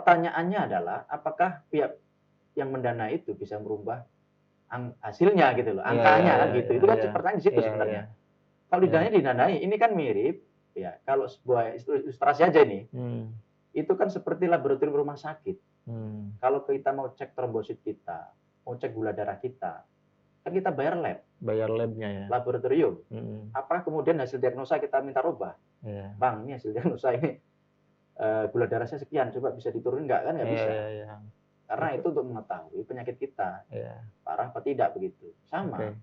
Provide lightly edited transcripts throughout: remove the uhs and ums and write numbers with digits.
pertanyaannya adalah apakah pihak yang mendanai itu bisa merubah hasilnya gitu loh, angkanya kan gitu. Itu kan pertanyaan di situ sebenarnya. Kalau didanai, ini kan mirip ya kalau sebuah ilustrasi aja ini. Itu kan seperti laboratorium rumah sakit. Kalau kita mau cek trombosit kita, mau cek gula darah kita, kan kita bayar lab. Bayar labnya ya. Laboratorium. Apa kemudian hasil diagnosa kita minta rubah? Bang, ini hasil diagnosa ini gula darah saya sekian, coba bisa diturunin nggak? Kan nggak bisa. Karena itu untuk mengetahui penyakit kita. Parah apa tidak begitu. Sama.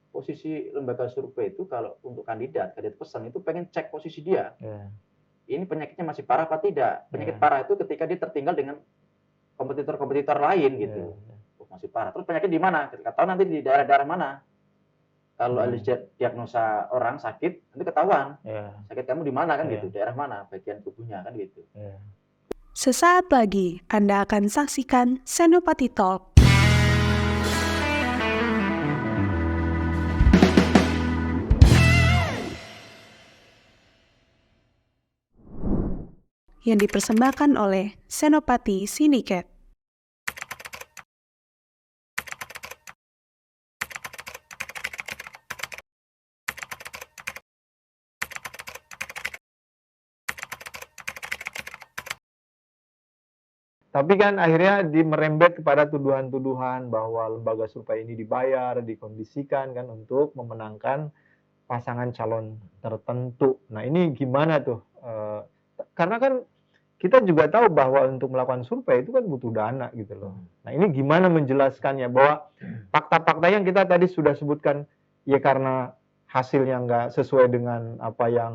Posisi lembaga survei itu kalau untuk kandidat pesan itu pengen cek posisi dia. Ini penyakitnya masih parah apa tidak? Penyakit parah itu ketika dia tertinggal dengan kompetitor-kompetitor lain gitu. Masih parah. Terus penyakit di mana? Kita tahu nanti di daerah-daerah mana. Kalau diagnosa orang sakit, nanti ketahuan. Sakit kamu di mana kan gitu, daerah mana, bagian tubuhnya kan gitu. Sesaat lagi Anda akan saksikan Senopati Talk. Yang dipersembahkan oleh Senopati Syndicate. Tapi kan akhirnya merembet kepada tuduhan-tuduhan bahwa lembaga survei ini dibayar, dikondisikan kan untuk memenangkan pasangan calon tertentu. Nah ini gimana tuh? Karena kan kita juga tahu bahwa untuk melakukan survei itu kan butuh dana gitu loh. Nah ini gimana menjelaskannya bahwa fakta-fakta yang kita tadi sudah sebutkan ya karena hasilnya nggak sesuai dengan apa yang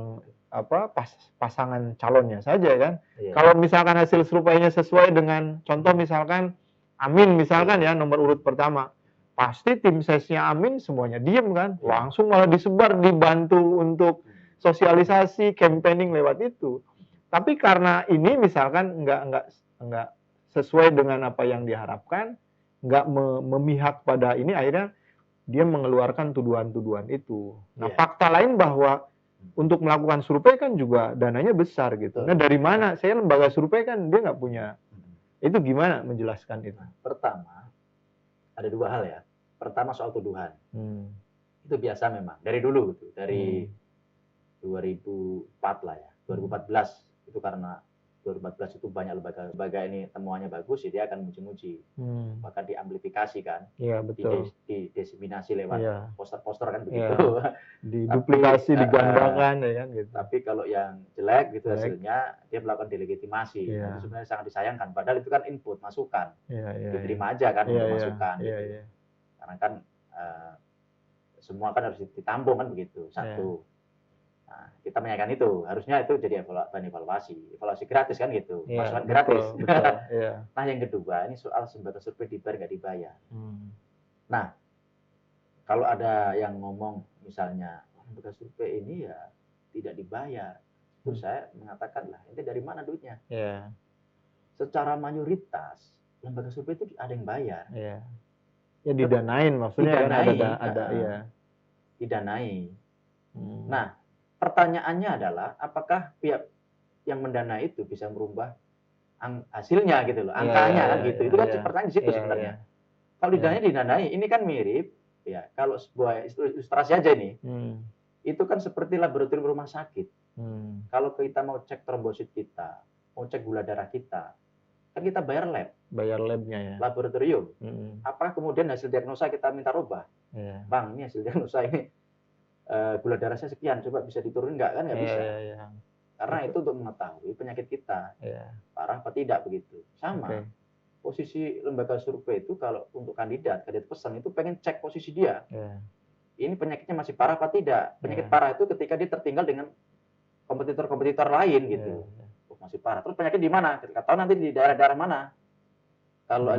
pasangan calonnya saja kan. Kalau misalkan hasil surveinya sesuai dengan contoh misalkan Amin misalkan ya nomor urut pertama, pasti tim sesnya Amin semuanya diem kan, langsung malah disebar, dibantu untuk sosialisasi, campaigning lewat itu. Tapi karena ini misalkan nggak sesuai dengan apa yang diharapkan, nggak memihak pada ini, akhirnya dia mengeluarkan tuduhan-tuduhan itu. Nah fakta lain bahwa untuk melakukan survei kan juga dananya besar gitu. Nah dari mana? Saya lembaga survei kan dia nggak punya. Itu gimana menjelaskan itu? Pertama, ada dua hal ya. Pertama soal tuduhan. Itu biasa memang. Dari dulu gitu. Dari 2004 lah ya. 2014 itu karena 2014 itu banyak lembaga ini temuannya bagus, dia akan muji-muji. Bahkan diamplifikasi kan. Betul. Didiseminasi lewat poster-poster kan begitu. Diduplikasi, digandakan ya kan gitu. Tapi kalau yang jelek gitu hasilnya dia melakukan delegitimasi. Itu sebenarnya sangat disayangkan. Padahal itu kan input, masukan. Diterima aja kan untuk masukan gitu. Karena kan semua kan harus ditampung kan begitu. Satu. Nah, kita menyayangkan itu. Harusnya itu jadi bahan evaluasi. Evaluasi gratis kan gitu. Masukan gratis. Betul. Nah yang kedua ini soal lembaga survei dibayar nggak dibayar. Nah kalau ada yang ngomong misalnya lembaga survei ini ya tidak dibayar, terus saya mengatakan lah, ini dari mana duitnya? Secara mayoritas lembaga survei itu ada yang bayar. Ya didanain maksudnya didanai, kan ada didanai. Nah pertanyaannya adalah apakah pihak yang mendanai itu bisa merubah hasilnya gitu loh, angkanya kan gitu. Itu kan pertanyaan di situ sebenarnya. Kalau didanai, ini kan mirip ya kalau sebuah ilustrasi aja ini. Itu kan seperti laboratorium rumah sakit. Kalau kita mau cek trombosit kita, mau cek gula darah kita, kan kita bayar lab. Bayar labnya ya. Laboratorium. Apa kemudian hasil diagnosa kita minta rubah? Bang, ini hasil diagnosa ini gula darah saya sekian, coba bisa diturunin nggak? Kan nggak bisa. Karena itu untuk mengetahui penyakit kita. Parah apa tidak begitu. Sama. Posisi lembaga survei itu kalau untuk kandidat pesan itu pengen cek posisi dia. Ini penyakitnya masih parah apa tidak? Penyakit parah itu ketika dia tertinggal dengan kompetitor-kompetitor lain gitu. Masih parah. Terus penyakit di mana? Kita tahu nanti di daerah-daerah mana. Kalau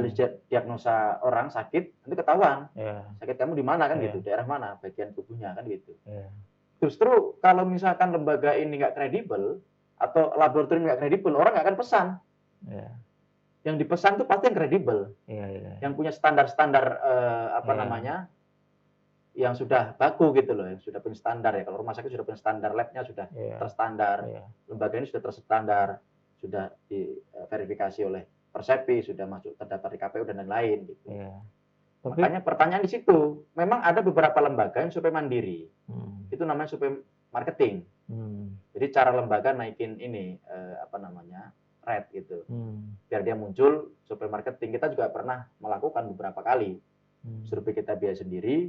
diagnosa orang sakit, nanti ketahuan. Sakit kamu di mana kan gitu, daerah mana, bagian tubuhnya kan gitu. Justru kalau misalkan lembaga ini nggak kredibel atau laboratorium nggak kredibel, orang nggak akan pesan. Yang dipesan itu pasti yang kredibel, yang punya standar-standar namanya, yang sudah baku gitu loh, yang sudah punya standar ya. Kalau rumah sakit sudah punya standar, labnya sudah terstandar, lembaga ini sudah terstandar, sudah diverifikasi oleh Persepi, sudah masuk terdaftar di KPU dan lain-lain gitu. Iya. Tapi, makanya pertanyaan di situ, memang ada beberapa lembaga yang survei mandiri. Itu namanya survei marketing. Jadi cara lembaga naikin ini rate gitu. Biar dia muncul survei marketing. Kita juga pernah melakukan beberapa kali. Survei kita biaya sendiri,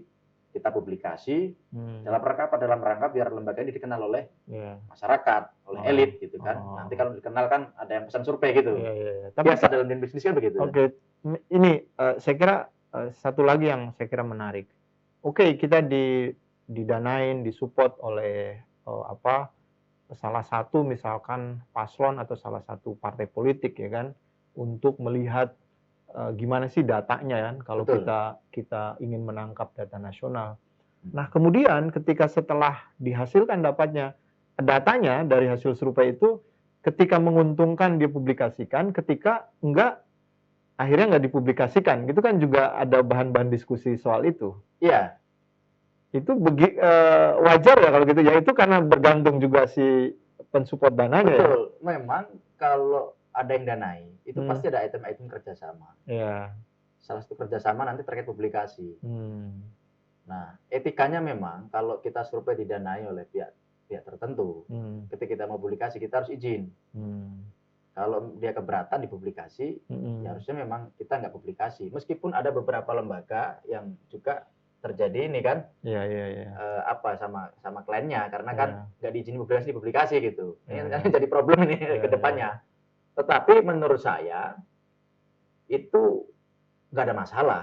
kita publikasi dalam rangka apa? Dalam rangka biar lembaga ini dikenal oleh masyarakat, oleh elit gitu kan. Nanti kalau dikenal kan ada yang pesan survei gitu. Tapi biasa dalam bisnis kan begitu. Oke, ini saya kira satu lagi yang saya kira menarik. Oke, kita didanain, disupport oleh salah satu misalkan paslon atau salah satu partai politik ya kan, untuk melihat gimana sih datanya kan kalau kita ingin menangkap data nasional. Nah, kemudian ketika setelah dihasilkan datanya dari hasil survei itu, ketika menguntungkan dipublikasikan, ketika enggak akhirnya nggak dipublikasikan. Gitu kan juga ada bahan-bahan diskusi soal itu. Iya. Itu wajar ya kalau gitu ya, itu karena bergantung juga si pensupport dananya. Betul. Ya? Memang kalau ada yang danai, itu pasti ada item-item kerjasama. Iya. Salah satu kerjasama nanti terkait publikasi. Nah, etikanya memang kalau kita survei didanai oleh pihak tertentu, ketika kita mau publikasi kita harus izin. Kalau dia keberatan dipublikasi, ya harusnya memang kita nggak publikasi. Meskipun ada beberapa lembaga yang juga terjadi ini kan, sama kliennya, karena kan nggak diizinin dipublikasi gitu. Ini kan jadi problem ini ke depannya. Tetapi menurut saya itu nggak ada masalah.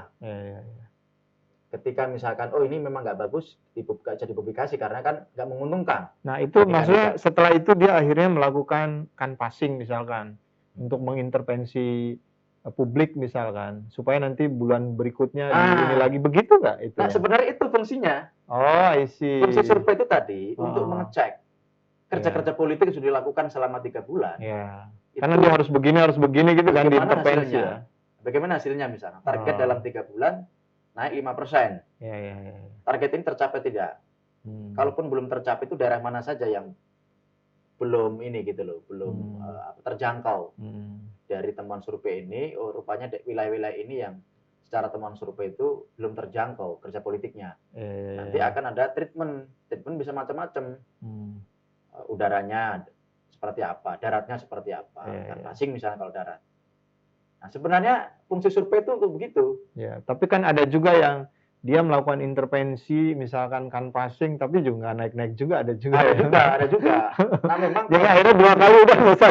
Ketika misalkan, oh ini memang nggak bagus, nggak jadi publikasi karena kan nggak menguntungkan. Nah itu maksudnya setelah itu dia akhirnya melakukan canvassing misalkan, untuk mengintervensi publik misalkan, supaya nanti bulan berikutnya ini lagi, begitu nggak itu? Nah sebenarnya itu fungsinya. Oh, I see. Fungsi survei itu tadi untuk mengecek kerja-kerja politik yang sudah dilakukan selama 3 bulan. Karena dia harus begini gitu kan, diintervensi ya. Bagaimana hasilnya misalnya? Target dalam 3 bulan naik 5%. Target ini tercapai tidak? Kalaupun belum tercapai, itu daerah mana saja yang belum ini gitu loh, belum terjangkau. Dari temuan survei ini, rupanya wilayah-wilayah ini yang secara temuan survei itu belum terjangkau kerja politiknya. Nanti akan ada treatment bisa macam-macam. Udaranya seperti apa, daratnya seperti apa, canvassing misalnya kalau darat. Nah, sebenarnya fungsi survei itu untuk begitu. Ya, tapi kan ada juga yang dia melakukan intervensi, misalkan canvassing, tapi juga nggak naik-naik juga, ada juga. Ada juga. Nah, memang jadi akhirnya 2 kali udah nggak usah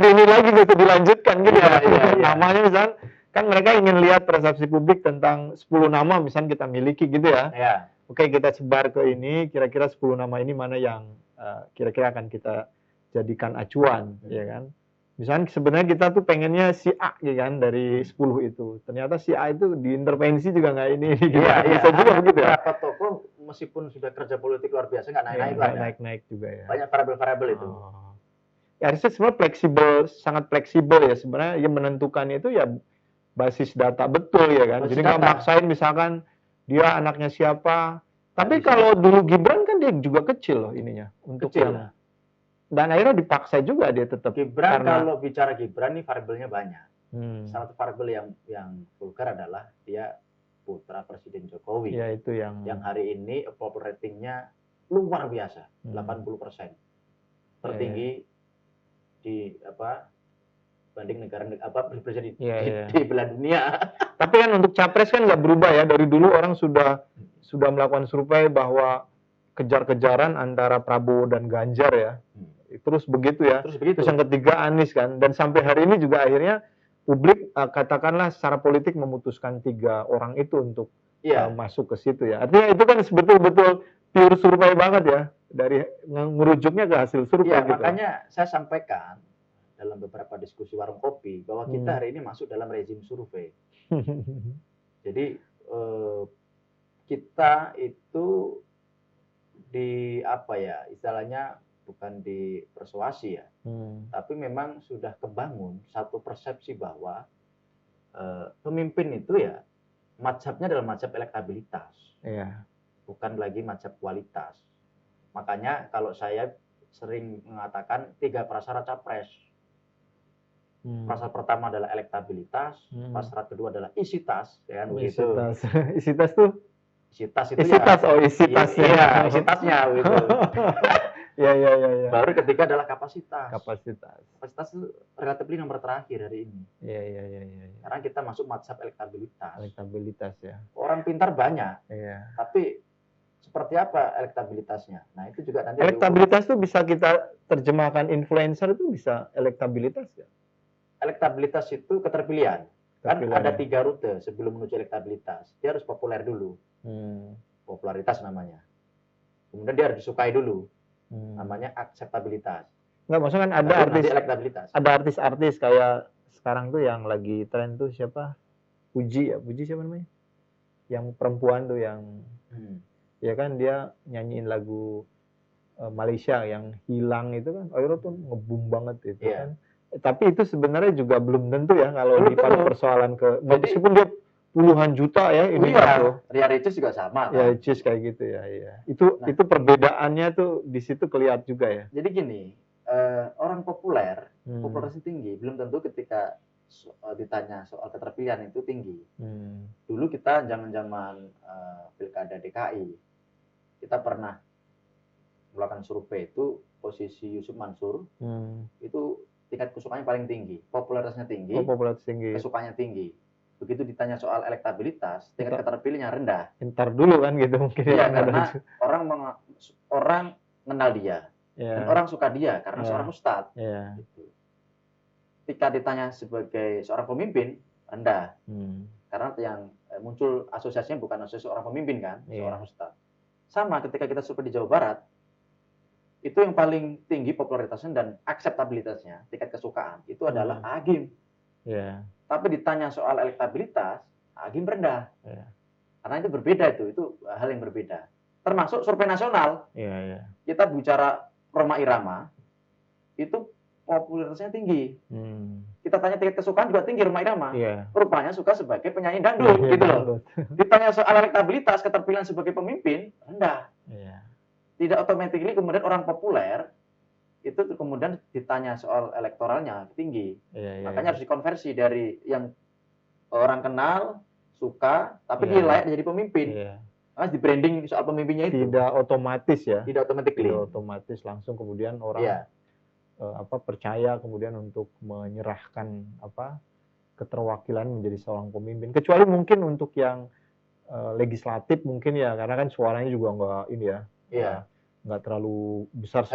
ini lagi, nggak usah dilanjutkan gitu. Namanya misalkan, kan mereka ingin lihat persepsi publik tentang 10 nama misalnya kita miliki gitu ya. Oke, kita sebar ke ini, kira-kira 10 nama ini mana yang kira-kira akan kita jadikan acuan, ya kan? Misalnya sebenarnya kita tuh pengennya si A ya kan, dari 10 itu. Ternyata si A itu diintervensi juga nggak ini. Bisa juga begitu ya. Beberapa tokoh meskipun sudah kerja politik luar biasa nggak naik-naik juga ya. Banyak variabel-variabel itu. Ya, harusnya sebenarnya fleksibel, sangat fleksibel ya sebenarnya. Yang menentukannya itu ya basis data betul ya kan. Jadi nggak maksain misalkan dia anaknya siapa. Tapi kalau dulu Gibran kan dia juga kecil loh ininya. Untuk yang dan akhirnya dipaksa juga dia tetap. Gibran, kalau bicara Gibran nih variabelnya banyak. Salah satu variabel yang vulgar adalah dia putra Presiden Jokowi. Ya, itu yang hari ini approval ratingnya luar biasa, 80%. Tertinggi di banding negara presiden di belahan dunia. Tapi kan untuk capres kan nggak berubah ya, dari dulu orang sudah melakukan survei bahwa kejar-kejaran antara Prabowo dan Ganjar ya. Terus begitu ya. Terus yang ketiga Anies kan. Dan sampai hari ini juga akhirnya publik katakanlah secara politik memutuskan 3 orang itu untuk masuk ke situ ya. Artinya itu kan betul-betul pure survei banget ya. Dari ngerujuknya ke hasil survei gitu. Makanya saya sampaikan dalam beberapa diskusi warung kopi bahwa kita hari ini masuk dalam rezim survei. Jadi kita itu istilahnya bukan dipersuasi ya, tapi memang sudah kebangun satu persepsi bahwa pemimpin itu ya mazhabnya adalah mazhab elektabilitas, bukan lagi mazhab kualitas. Makanya kalau saya sering mengatakan 3 prasyarat capres. Pasal pertama adalah elektabilitas, pasal kedua adalah isi tas, ya kan begitu. Isi tas tuh? Isi tas itu isi tas, isi tasnya. Iya, isi tasnya gitu. Ya. Baru ketiga adalah kapasitas. Kapasitas itu relatively nomor terakhir hari ini. Iya. Karena kita masuk mazhab elektabilitas. Elektabilitas ya. Orang pintar banyak. Iya. Tapi seperti apa elektabilitasnya? Nah, itu juga nanti elektabilitas itu bisa kita terjemahkan influencer itu bisa elektabilitas ya? Elektabilitas itu keterpilihan. Kan ada 3 rute sebelum menuju elektabilitas. Dia harus populer dulu. Popularitas namanya. Kemudian dia harus disukai dulu. Namanya akseptabilitas. Enggak, maksudnya kan ada elektabilitas. Ada artis-artis kayak sekarang tuh yang lagi tren tuh siapa? Puji siapa namanya? Yang perempuan tuh yang ya kan dia nyanyiin lagu Malaysia yang hilang itu kan, akhirnya tuh ngebum banget itu kan. Tapi itu sebenarnya juga belum tentu ya kalau di persoalan meskipun dia puluhan juta ya ini tuh. Ria Ricis juga sama kan. Ya Ricis kayak gitu ya. Itu perbedaannya tuh di situ kelihatan juga ya. Jadi gini, orang populer, popularitas tinggi belum tentu ketika ditanya soal keterpilihan itu tinggi. Dulu kita zaman-zaman Pilkada DKI, kita pernah melakukan survei itu posisi Yusuf Mansur itu tingkat kesukaannya paling tinggi, popularitasnya tinggi, kesukaannya tinggi. Begitu ditanya soal elektabilitas, tingkat keterpilihnya rendah. Ntar dulu kan gitu mungkin. Iya, karena orang kenal dia dan orang suka dia karena seorang ustadz. Gitu. Ketika ditanya sebagai seorang pemimpin rendah, karena yang muncul asosiasinya bukan asosiasi seorang pemimpin kan, seorang ustadz. Sama ketika kita survei di Jawa Barat, itu yang paling tinggi popularitasnya dan akseptabilitasnya, tingkat kesukaan, itu adalah Agim. Tapi ditanya soal elektabilitas, Agim rendah. Karena itu berbeda itu hal yang berbeda. Termasuk survei nasional. Kita bicara Rhoma Irama, itu popularitasnya tinggi. Kita tanya tingkat kesukaan juga tinggi Rhoma Irama. Rupanya suka sebagai penyanyi dangdut gitu loh. Ditanya soal elektabilitas, keterpilihan sebagai pemimpin, rendah. Tidak otomatis kemudian orang populer itu kemudian ditanya soal elektoralnya tinggi. Makanya harus dikonversi dari yang orang kenal, suka, tapi dia layak jadi pemimpin. Harus di branding soal pemimpinnya itu. Tidak otomatis ya. Tidak otomatis langsung kemudian orang percaya kemudian untuk menyerahkan keterwakilan menjadi seorang pemimpin. Kecuali mungkin untuk yang legislatif mungkin ya, karena kan suaranya juga enggak ini ya. Nggak terlalu besar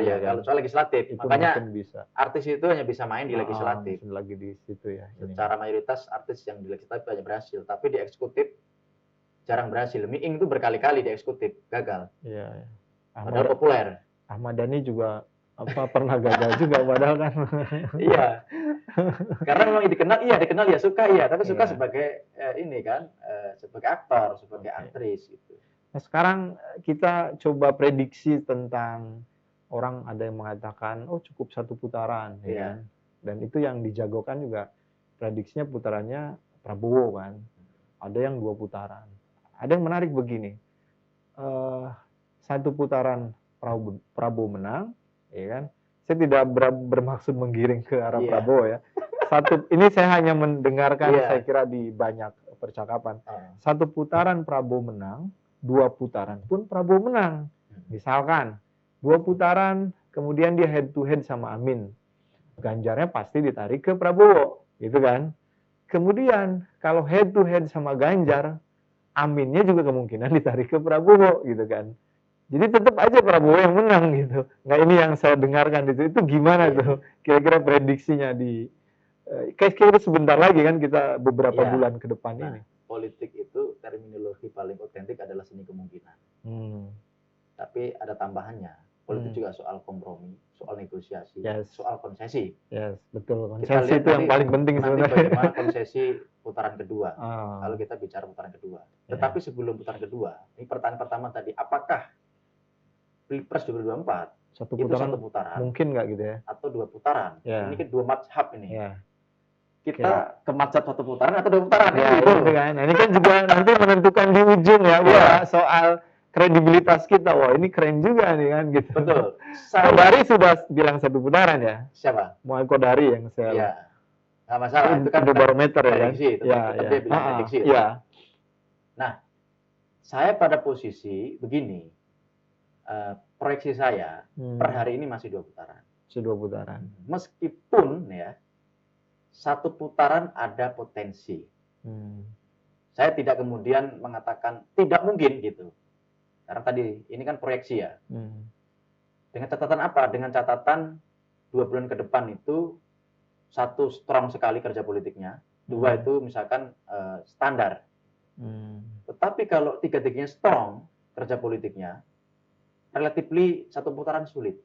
ya kalau soal legislatif. Itu makanya bisa. Artis itu hanya bisa main di legislatif. Lagi di situ ya. Secara mayoritas artis yang di legislatif hanya berhasil, tapi di eksekutif jarang berhasil. Miing itu berkali-kali di eksekutif gagal. Padahal populer. Ahmad Dhani juga pernah gagal juga padahal kan. Karena memang dikenal ya suka tapi suka sebagai ini kan sebagai aktor, sebagai aktris gitu. Nah, sekarang kita coba prediksi tentang orang ada yang mengatakan cukup 1 putaran ya. Dan itu yang dijagokan juga prediksinya putarannya Prabowo kan. Ada yang 2 putaran. Ada yang menarik begini. 1 putaran Prabowo menang, ya kan? Saya tidak bermaksud menggiring ke arah Prabowo ya. Ini saya hanya mendengarkan saya kira di banyak percakapan. 1 putaran Prabowo menang, 2 putaran pun Prabowo menang. Misalkan 2 putaran kemudian dia head to head sama Amin. Ganjarnya pasti ditarik ke Prabowo, gitu kan. Kemudian kalau head to head sama Ganjar, Aminnya juga kemungkinan ditarik ke Prabowo, gitu kan. Jadi tetap aja Prabowo yang menang gitu. Nah ini yang saya dengarkan itu gimana tuh kira-kira prediksinya kira-kira sebentar lagi kan kita beberapa bulan ke depan ini. Politik itu terminologi paling otentik adalah seni kemungkinan. Tapi ada tambahannya. Politik juga soal kompromi, soal negosiasi, soal konsesi. Betul. Konsesi itu yang paling penting sebenarnya. Bagaimana konsesi putaran kedua? Kalau kita bicara putaran kedua. Tetapi sebelum putaran kedua, ini pertanyaan pertama tadi, apakah Pilpres 2024 1 putaran? Mungkin nggak gitu ya? Atau 2 putaran? Ini kan 2 mazhab ini. Kita ke mazhab 1 putaran atau 2 putaran? Itu kan. Nah, ini kan juga nanti menentukan di ujung ya, soal kredibilitas kita. Wah, ini keren juga nih kan gitu. Betul. Kodari sudah bilang 1 putaran ya. Siapa? Muhammad Kodari yang saya. Iya. Nggak masalah. Itu kan Indobarometer ya kan. Tetap dia bilang prediksi. Iya. Nah, saya pada posisi begini. Proyeksi saya per hari ini masih 2 putaran. 2 putaran. Meskipun ya 1 putaran ada potensi. Saya tidak kemudian mengatakan tidak mungkin gitu. Karena tadi ini kan proyeksi ya. Dengan catatan apa? Dengan catatan 2 bulan ke depan itu 1 strong sekali kerja politiknya, 2 itu misalkan standar. Tetapi kalau 3-tiganya strong kerja politiknya, relatively 1 putaran sulit.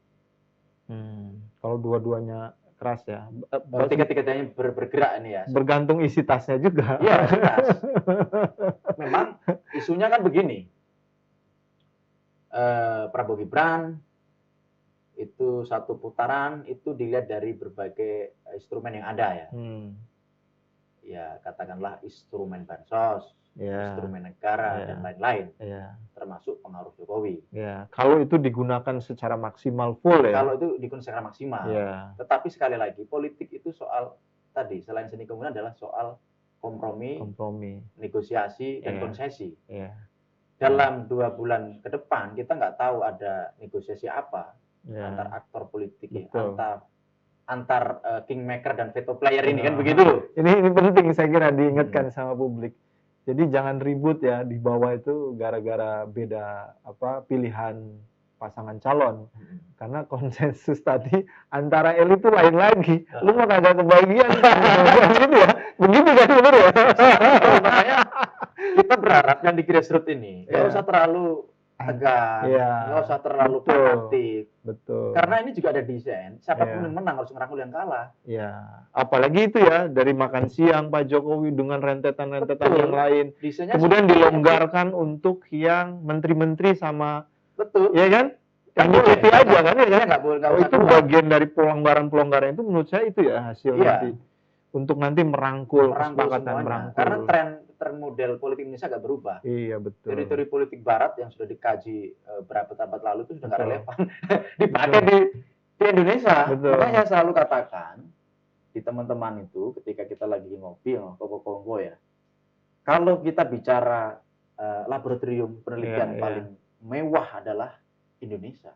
Kalau 2-duanya keras ya. Kalau 3-tiganya bergerak ini ya. Bergantung isi tasnya juga. Iya, isi tas. Memang isunya kan begini. Prabowo Gibran itu 1 putaran itu dilihat dari berbagai instrumen yang ada ya. Ya katakanlah instrumen bansos, instrumen negara dan lain-lain, termasuk pengaruh Jokowi. Kalau itu digunakan secara maksimal full ya. Kalau itu digunakan secara maksimal. Tetapi sekali lagi politik itu soal tadi selain seni kemudian adalah soal kompromi, negosiasi dan konsesi. Dalam 2 bulan ke depan kita nggak tahu ada negosiasi apa antar aktor politik, antar kingmaker dan veto player ini kan begitu. Ini penting saya kira diingatkan sama publik. Jadi jangan ribut ya di bawah itu gara-gara beda pilihan pasangan calon. Karena konsensus tadi antara elit itu lain lagi. Lu mau kagak kebagian gitu ya. Begitu kan benar ya. Makanya kita berharap yang di grassroots ini nggak usah terlalu tegas, nggak usah terlalu fanatik. Betul. Karena ini juga ada desain. Siapapun yang menang harus merangkul yang kalah. Apalagi itu ya dari makan siang Pak Jokowi dengan rentetan-rentetan yang lain. Desainnya kemudian dilonggarkan untuk yang menteri-menteri sama. Betul. Ya kan? Yang cuti aja kan ya kan? Itu keluar. bagian dari pelonggaran-pelonggaran itu menurut saya itu ya hasil nanti. Untuk nanti merangkul kesepakatan merangkul. Karena tren model politik Indonesia nggak berubah. Iya betul. Teori politik Barat yang sudah dikaji berapa tahun lalu itu sudah nggak relevan dipakai di Indonesia. Makanya saya selalu katakan di teman-teman itu ketika kita lagi ngopi kongko ya, kalau kita bicara laboratorium penelitian paling mewah adalah Indonesia.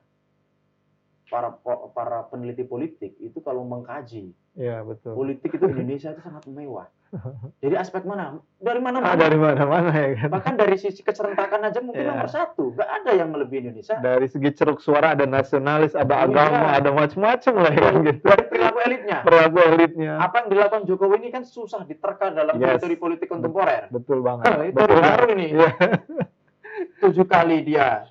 Para peneliti politik itu kalau mengkaji politik itu Indonesia itu sangat mewah. Jadi aspek mana? Dari mana-mana. Dari mana-mana ya kan. Bahkan dari sisi keserentakan aja mungkin nomor 1. Nggak ada yang melebihi Indonesia. Dari segi ceruk suara ada nasionalis, ada agama, ada macam-macam lah ya gitu. Dari perilaku elitnya. Apa yang dilakukan Jokowi ini kan susah diterka dalam teori politik kontemporer. Betul banget. Itu baru ini. 7 kali dia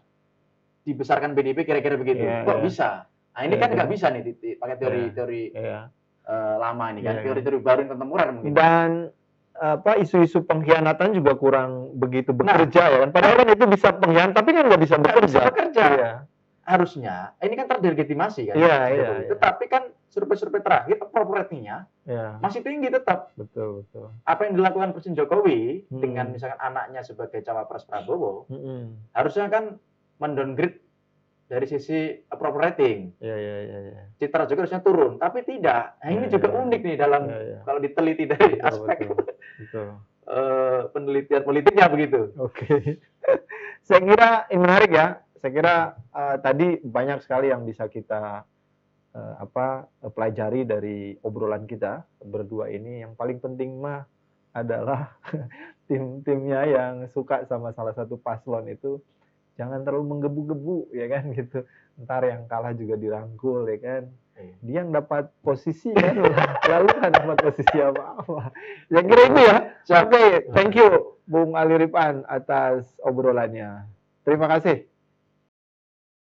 dibesarkan PDIP kira-kira begitu. Kok bisa? Nah ini kan nggak bisa nih pakai teori lama ini kan, teori-teori baru yang kontemporer mungkin. Dan isu-isu pengkhianatan juga kurang begitu bekerja ya kan. Padahal kan itu bisa pengkhianat tapi kan nggak bisa bekerja. Harusnya ini kan terlegitimasi kan. Tetapi kan survei-survei terakhir approval ratingnya masih tinggi tetap. Betul. Apa yang dilakukan Presiden Jokowi dengan misalkan anaknya sebagai cawapres Prabowo, harusnya kan mendowngrade dari sisi approval rating. Citra juga harusnya turun, tapi tidak. Nah, ini juga unik nih dalam kalau diteliti dari aspek penelitian politiknya begitu. Oke. Saya kira ini menarik ya. Saya kira tadi banyak sekali yang bisa kita pelajari dari obrolan kita berdua ini. Yang paling penting mah adalah tim-timnya yang suka sama salah satu paslon itu jangan terlalu menggebu-gebu ya kan gitu. Ntar yang kalah juga dirangkul ya kan. Dia yang dapat posisi kan lalu nggak dapat posisi apa-apa. Ya kira itu ya. Oke, thank you Bung Ali Rifan atas obrolannya. Terima kasih.